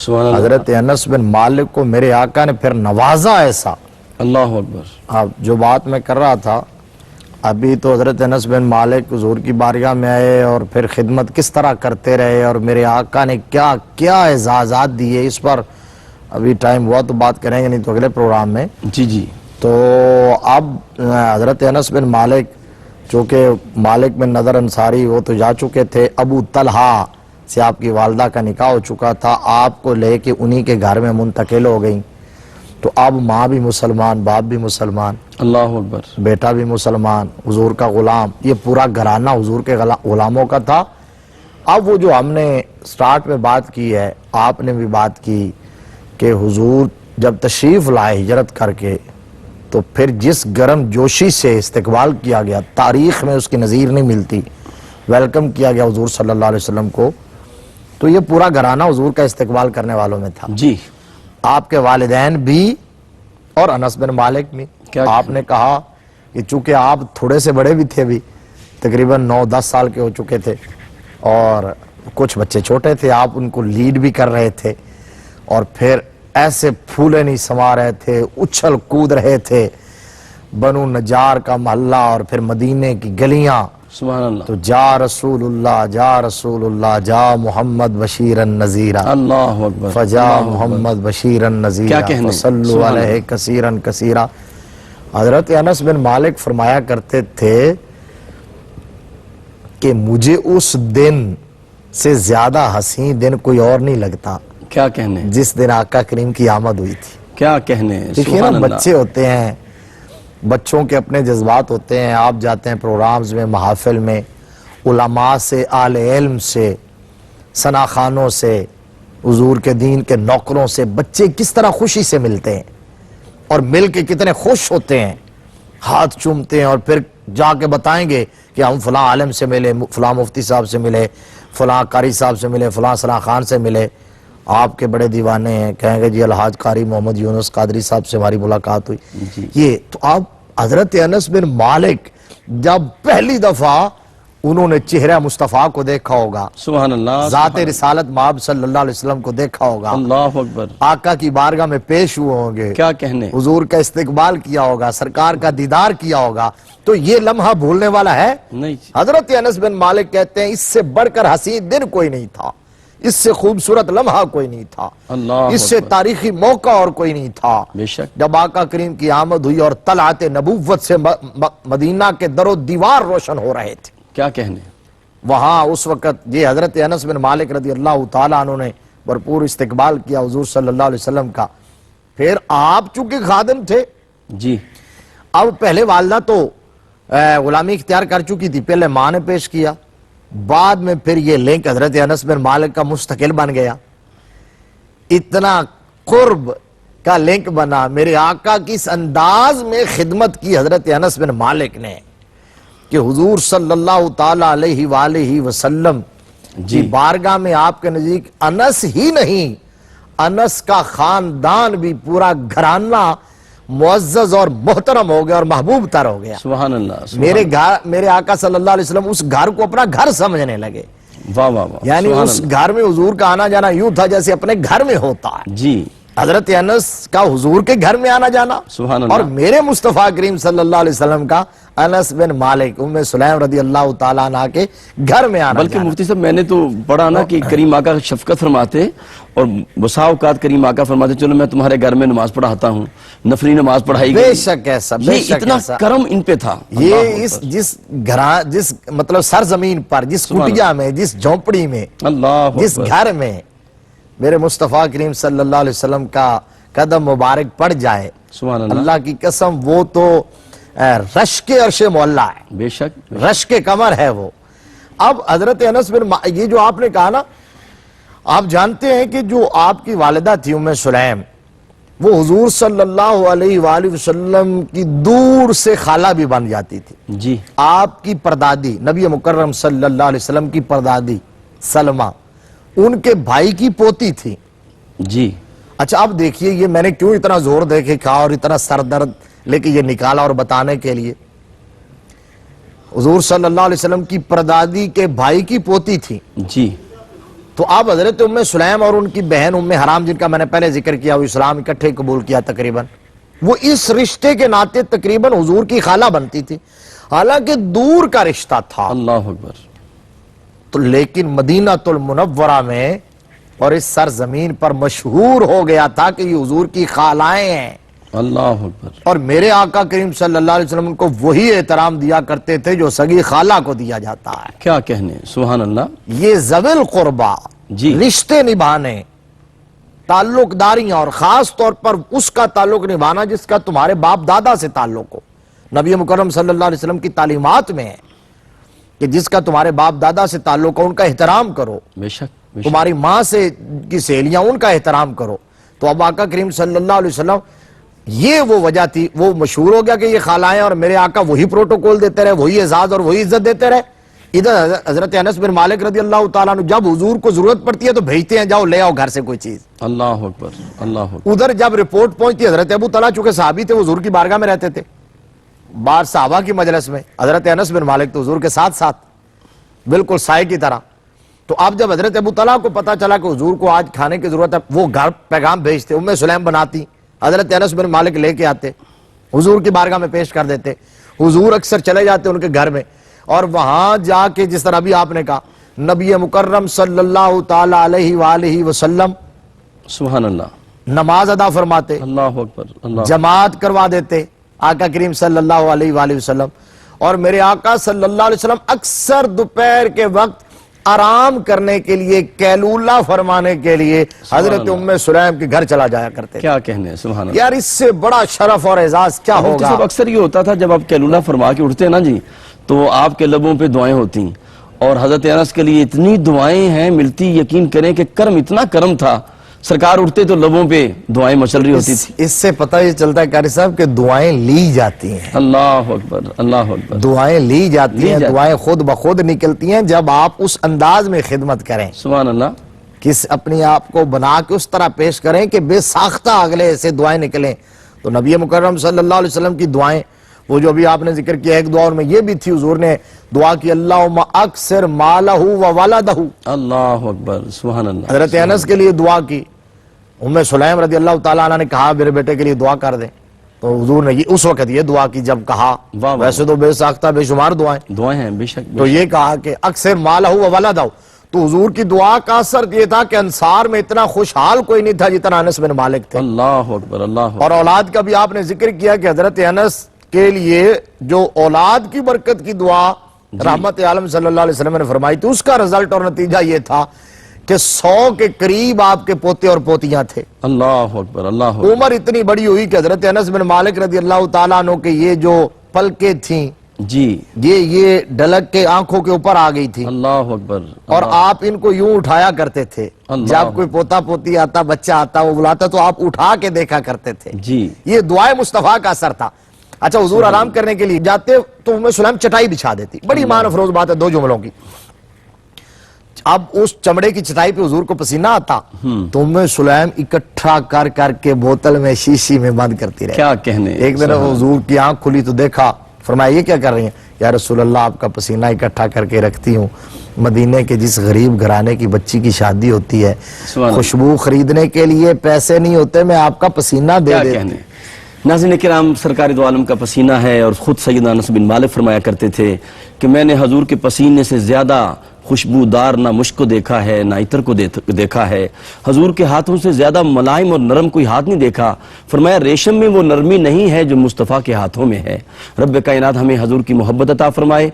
حضرت انس بن مالک کو میرے آقا نے پھر نوازا ایسا. اللہ اکبر. اب جو بات میں کر رہا تھا ابھی تو حضرت انس بن مالک حضور کی بارگاہ میں آئے اور پھر خدمت کس طرح کرتے رہے اور میرے آقا نے کیا کیا اعزازات دیے، اس پر ابھی ٹائم ہوا تو بات کریں گے، نہیں تو اگلے پروگرام میں. جی تو اب حضرت انس بن مالک چونکہ مالک بن نضر انصاری وہ تو جا چکے تھے، ابو طلحہ سے آپ کی والدہ کا نکاح ہو چکا تھا، آپ کو لے کے انہی کے گھر میں منتقل ہو گئیں. تو اب ماں بھی مسلمان، باپ بھی مسلمان، اللہ اکبر، بیٹا بھی مسلمان، حضور کا غلام، یہ پورا گھرانہ حضور کے غلاموں کا تھا. اب وہ جو ہم نے سٹارٹ میں بات کی ہے، آپ نے بھی بات کی کہ حضور جب تشریف لائے ہجرت کر کے تو پھر جس گرم جوشی سے استقبال کیا گیا، تاریخ میں اس کی نظیر نہیں ملتی، ویلکم کیا گیا حضور صلی اللہ علیہ وسلم کو، تو یہ پورا گھرانہ حضور کا استقبال کرنے والوں میں تھا. جی آپ کے والدین بھی اور انس بن مالک بھی. آپ نے کہا کہ چونکہ آپ تھوڑے سے بڑے بھی تھے، بھی تقریباً 9-10 سال کے ہو چکے تھے اور کچھ بچے چھوٹے تھے، آپ ان کو لیڈ بھی کر رہے تھے اور پھر ایسے پھولے نہیں سما رہے تھے، اچھل کود رہے تھے، بنو نجار کا محلہ اور پھر مدینے کی گلیاں. سبحان اللہ. تو جا رسول اللہ، جا رسول اللہ، جا محمد بشیرن نذیرا، اللہ اکبر، فجا اللہ اکبر. محمد بشیرن نذیرا، کیا کہنے، فصلوا سبحان علیہ اللہ. کثیرن کثیرا. حضرت انس بن مالک فرمایا کرتے تھے کہ مجھے اس دن سے زیادہ حسین دن کوئی اور نہیں لگتا کیا کہنے، جس دن آقا کریم کی آمد ہوئی تھی. کیا کہنے. دیکھیے نا، سبحان اللہ. بچے ہوتے ہیں، بچوں کے اپنے جذبات ہوتے ہیں. آپ جاتے ہیں پروگرامز میں، محافل میں، علماء سے، اہل علم سے، ثنا خانوں سے، حضور کے دین کے نوکروں سے بچے کس طرح خوشی سے ملتے ہیں اور مل کے کتنے خوش ہوتے ہیں، ہاتھ چومتے ہیں اور پھر جا کے بتائیں گے کہ ہم فلاں عالم سے ملے، فلاں مفتی صاحب سے ملے، فلاں قاری صاحب سے ملے، فلاں ثنا خان سے ملے. آپ کے بڑے دیوانے ہیں، کہیں گے جی الحاج قاری محمد یونس قادری صاحب سے ہماری ملاقات ہوئی. یہ تو آپ حضرت انس بن مالک جب پہلی دفعہ انہوں نے چہرہ مصطفیٰ کو دیکھا ہوگا، سبحان اللہ. ذات رسالت مآب صلی اللہ علیہ وسلم کو دیکھا ہوگا، اللہ اکبر. آقا کی بارگاہ میں پیش ہوئے ہوں گے، کیا کہنے. حضور کا استقبال کیا ہوگا، سرکار کا دیدار کیا ہوگا، تو یہ لمحہ بھولنے والا ہے نہیں. حضرت انس بن مالک کہتے ہیں اس سے بڑھ کر حسین دن کوئی نہیں تھا، اس سے خوبصورت لمحہ کوئی نہیں تھا، اللہ اس سے اکبر. تاریخی موقع اور کوئی نہیں تھا. بے شک. جب آقا کریم کی آمد ہوئی اور طلعت نبوت سے مدینہ کے در و دیوار روشن ہو رہے تھے، کیا کہنے. وہاں اس وقت یہ حضرت انس بن مالک رضی اللہ تعالیٰ عنہ نے بھرپور استقبال کیا حضور صلی اللہ علیہ وسلم کا. پھر آپ چونکہ خادم تھے، جی اب پہلے والدہ تو غلامی اختیار کر چکی تھی، پہلے ماں نے پیش کیا، بعد میں پھر یہ لنک حضرت انس بن مالک کا مستقل بن گیا. اتنا قرب کا لنک بنا، میرے آقا کی اس انداز میں خدمت کی حضرت انس بن مالک نے کہ حضور صلی اللہ تعالیٰ علیہ وآلہ وسلم کی بارگاہ میں آپ کے نزدیک انس ہی نہیں، انس کا خاندان بھی، پورا گھرانہ معزز اور محترم ہو گیا اور محبوب تر ہو گیا. سبحان اللہ. میرے آقا صلی اللہ علیہ وسلم اس گھر کو اپنا گھر سمجھنے لگے. واہ واہ واہ. یعنی سبحان اس اللہ. گھر میں حضور کا آنا جانا یوں تھا جیسے اپنے گھر میں ہوتا ہے. جی حضرت انس کا حضور کے گھر میں آنا جانا، سبحان اللہ. اور میرے مصطفیٰ کریم صلی اللہ علیہ وسلم کا انس بن مالک ام سلیم رضی اللہ تعالیٰ عنہ کے گھر میں آنا بلکہ جانا. مفتی صاحب میں نے تو پڑھا نا کہ کریم آقا شفقت فرماتے اور بسا اوقات کریم آقا فرماتے چلو میں تمہارے گھر میں نماز پڑھاتا ہوں، نفلی نماز پڑھائی بے گئی. شک ایسا، بے یہ شک اتنا ایسا. کرم ان پہ تھا. یہ جس مطلب سرزمین پر، جس کٹیا میں، جس جھونپڑی میں، اللہ جس گھر میں میرے مصطفیٰ کریم صلی اللہ علیہ وسلم کا قدم مبارک پڑ جائے، سبحان اللہ. اللہ کی قسم وہ تو رشک عرش معلیٰ ہے، بے شک. رشک کمر ہے وہ. اب حضرت انس بن یہ جو آپ نے کہا نا، آپ جانتے ہیں کہ جو آپ کی والدہ تھی ام سلیم، وہ حضور صلی اللہ علیہ وآلہ وسلم کی دور سے خالہ بھی بن جاتی تھی. جی آپ کی پردادی نبی مکرم صلی اللہ علیہ وسلم کی پردادی سلمہ ان کے بھائی کی پوتی تھی. جی. اچھا اب دیکھیے، یہ میں نے کیوں اتنا زور دے کے کہا اور اتنا سر درد لے کے یہ نکالا اور بتانے کے لیے، حضور صلی اللہ علیہ وسلم کی پردادی کے بھائی کی پوتی تھی. جی. تو اب حضرت ام سلیم اور ان کی بہن ام حرام جن کا میں نے پہلے ذکر کیا وہ اسلام اکٹھے قبول کیا تقریباً، وہ اس رشتے کے ناطے تقریباً حضور کی خالہ بنتی تھی، حالانکہ دور کا رشتہ تھا۔ اللہ اکبر۔ تو لیکن مدینہ المنورہ میں اور اس سرزمین پر مشہور ہو گیا تھا کہ یہ حضور کی خالائیں ہیں، اللہ اکبر۔ اور میرے آقا کریم صلی اللہ علیہ وسلم کو وہی احترام دیا کرتے تھے جو سگی خالہ کو دیا جاتا ہے۔ کیا کہنے، سبحان اللہ۔ یہ ذوی القربہ جی۔ رشتے نبھانے، تعلق داریاں، اور خاص طور پر اس کا تعلق نبھانا جس کا تمہارے باپ دادا سے تعلق ہو، نبی مکرم صلی اللہ علیہ وسلم کی تعلیمات میں ہے کہ جس کا تمہارے باپ دادا سے تعلق ہو ان کا احترام کرو، بے شک بے شک۔ تمہاری ماں سے کی سہیلیاں ان کا احترام کرو۔ تو اب آقا کریم صلی اللہ علیہ وسلم یہ وہ وجہ تھی، وہ مشہور ہو گیا کہ یہ خالائیں، اور میرے آقا وہی پروٹوکول دیتے رہے، وہی اعزاز اور وہی عزت دیتے رہے۔ ادھر حضرت انس بن مالک رضی اللہ تعالیٰ عنہ جب حضور کو ضرورت پڑتی ہے تو بھیجتے ہیں جاؤ لے آؤ گھر سے کوئی چیز۔ اللہ اکبر اللہ اکبر۔ ادھر جب رپورٹ پہنچتی ہے، حضرت ابو طلحہ چونکہ صحابی تھے، وہ حضور کی بارگاہ میں رہتے تھے، بار صحابہ کی مجلس میں، حضرت انس بن مالک تو حضور کے ساتھ ساتھ بالکل سائے کی طرح۔ تو اب جب حضرت ابو طلحہ کو پتا چلا کہ حضور کو آج کھانے کی ضرورت ہے، وہ گھر پیغام بھیجتے، ام سلیم بناتی، حضرت انس بن مالک لے کے آتے، حضور کی بارگاہ میں پیش کر دیتے۔ حضور اکثر چلے جاتے ان کے گھر میں، اور وہاں جا کے جس طرح ابھی آپ نے کہا نبی مکرم صلی اللہ تعالی علیہ وآلہ وسلم سبحان اللہ۔ نماز ادا فرماتے، اللہ اکبر اللہ۔ جماعت کروا دیتے آقا کریم صلی اللہ علیہ وآلہ وسلم، اور میرے آقا صلی اللہ علیہ وسلم اکثر دوپہر کے وقت آرام کرنے کے لیے، قیلولہ فرمانے کے لیے حضرت ام سلیم کے گھر چلا جایا کرتے۔ کیا کہنے، سبحان اللہ۔ یار اس سے بڑا شرف اور اعزاز کیا مفتی ہوگا؟ صاحب اکثر یہ ہوتا تھا جب آپ قیلولہ فرما کے اٹھتے نا جی، تو آپ کے لبوں پہ دعائیں ہوتی، اور حضرت انس کے لیے اتنی دعائیں ہیں ملتی، یقین کریں کہ کرم اتنا کرم تھا، سرکار اٹھتے تو لبوں پہ دعائیں مچل رہی ہوتی تھی۔ اس سے پتہ یہ چلتا ہے قاری صاحب کہ دعائیں لی جاتی ہیں، اللہ اکبر اللہ اکبر۔ دعائیں لی جاتی ہیں، دعائیں خود بخود نکلتی ہیں جب آپ اس انداز میں خدمت کریں، سبحان اللہ۔ کس اپنی آپ کو بنا کے اس طرح پیش کریں کہ بے ساختہ اگلے سے دعائیں نکلیں۔ تو نبی مکرم صلی اللہ علیہ وسلم کی دعائیں، وہ جو ابھی آپ نے ذکر کیا، ایک دعا اور میں یہ بھی تھی، حضور نے دعا کی اللہم اکثر مالہ و ولدہ، اللہ اکبر سبحان اللہ۔ حضرت انس کے لیے دعا کی، ام سلیم رضی اللہ تعالیٰ عنہ نے کہا میرے بیٹے کے لیے دعا کر دیں، تو حضور نے اس وقت یہ دعا کی جب کہا، واہ واہ، ویسے تو بے ساختہ بے شمار دعائیں، دعائیں ہیں بے شک تو یہ کہا کہ اکثر مالہ و ولدہ۔ تو حضور کی دعا کا اثر یہ تھا کہ انصار میں اتنا خوشحال کوئی نہیں تھا جتنا انس بن مالک تھے، اللہ اکبر اللہ اکبر۔ اور اولاد کا بھی آپ نے ذکر کیا کہ حضرت انس کے لیے جو اولاد کی برکت کی دعا رحمت عالم صلی اللہ علیہ وسلم نے فرمائی تھی، اس کا رزلٹ اور نتیجہ یہ تھا کہ 100 کے قریب آپ کے پوتے اور پوتیاں تھے۔ اللہ اکبر اللہ اکبر۔ عمر اتنی بڑی ہوئی کہ حضرت انس بن مالک رضی اللہ تعالیٰ عنہ کے یہ جو پلکیں تھیں جی یہ ڈلک کے آنکھوں کے اوپر آ گئی تھی، اللہ اکبر۔ اور آپ ان کو یوں اٹھایا کرتے تھے، جب کوئی پوتا پوتی آتا، بچہ آتا، وہ بلاتا تو آپ اٹھا کے دیکھا کرتے تھے۔ جی یہ دعائے مصطفیٰ کا اثر تھا۔ اچھا حضور آرام کرنے کے لیے جاتے تو ام سلیم چٹائی بچھا دیتی، بڑی ایمان افروز بات ہے 2 جملوں کی۔ اب اس چمڑے کی چٹائی پہ حضور کو پسینہ آتا تو ام سلیم اکٹھا کر کر کے بوتل میں شیشی میں بند کرتی رہی۔ کیا کہنے، ایک دن حضور کی آنکھ کھلی تو دیکھا، فرمایا یہ کیا کر رہی ہیں؟ یا رسول اللہ آپ کا پسینہ اکٹھا کر کے رکھتی ہوں، مدینے کے جس غریب گھرانے کی بچی کی شادی ہوتی ہے، خوشبو خریدنے کے لیے پیسے نہیں ہوتے، میں آپ کا پسینہ دے کیا دیتی۔ کہنے۔ ناظرین کرام، سرکار دو عالم کا پسینہ ہے، اور خود سیدنا انس بن مالک فرمایا کرتے تھے کہ میں نے حضور کے پسینے سے زیادہ خوشبودار نہ مشک کو دیکھا ہے نہ عطر کو دیکھا ہے، حضور کے ہاتھوں سے زیادہ ملائم اور نرم کوئی ہاتھ نہیں دیکھا۔ فرمایا ریشم میں وہ نرمی نہیں ہے جو مصطفیٰ کے ہاتھوں میں ہے۔ رب کائنات ہمیں حضور کی محبت عطا فرمائے۔